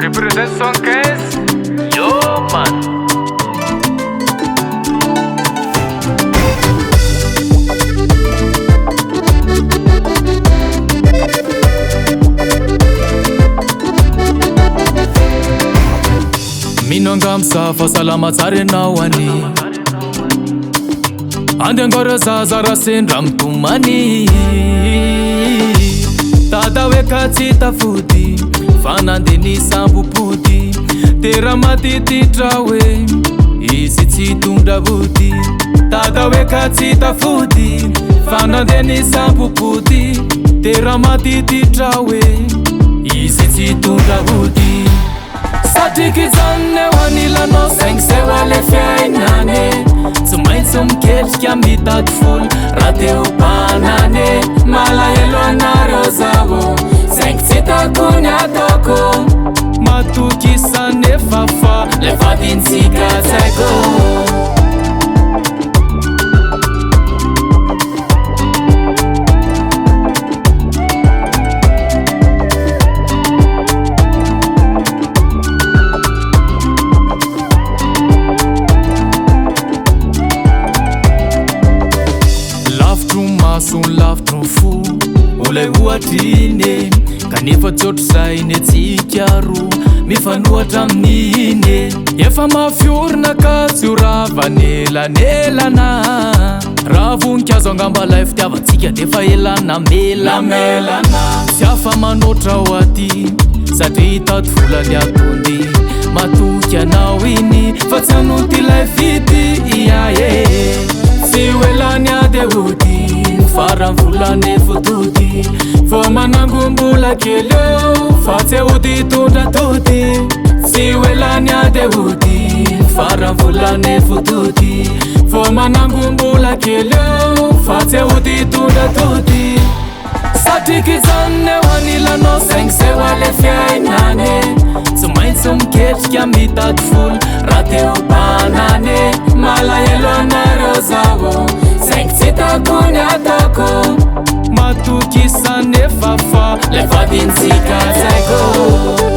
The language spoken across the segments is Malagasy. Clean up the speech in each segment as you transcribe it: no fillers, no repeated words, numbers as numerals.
Represent 75. Yo man. Minonga msafa salama tsari nawani Andengora zazara sendra mtumani Tada weka tsita fudi Fanandeni sambu pudi Tera matiti trawe Isi tsitunda budi Tada weka tsita fudi Fanandeni sambu pudi Tera matiti trawe Isi tsitunda budi Satikizane wanila no sengse wale fiainane Sumaitsu mketrika mitad full Rateu panane Mala elo anaro zavo Sengtsita kunya toko Matukisane fafa Lefadin sika tseko Mason lavitro fo Olay ohatrine Kanefa tsotro zaine tsikaro Mifanohatra amin'ine Efa mafiorina ka tsy ho ravanelanelana Raha voninkazo angamba lay fitiavantsika defa elana melanelana Tsy afa manoatra ao aty Satria hitady volany atondy Matoky anao iny Fa tsy anoty lay fity iae Tsy ho elany ade ody Faran volane fotody Fô manangombola kely eo Fa tsy ody tondra tody Tsy ho elany ade ody Faran volane fotody Fô manangombola kely eo Fa tsy ody tondra tody Satikizane wanilanao sengse wale fiainane Tsy maintsy miketrika mitady folo Raha teo panane Malahelo anareo zavo Sengtsita kunya toko Matukisane fafa Lefadin sika tseko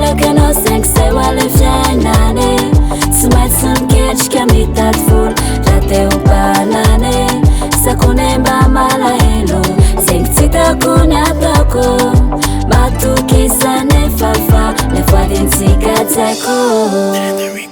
Lagano sengse wale fiainane Sumaitsu mketrika mitady folo Raha teo panane Sakunemba malahelo Sengtsita kunya toko Matukisane fafa Lefadin sika tseko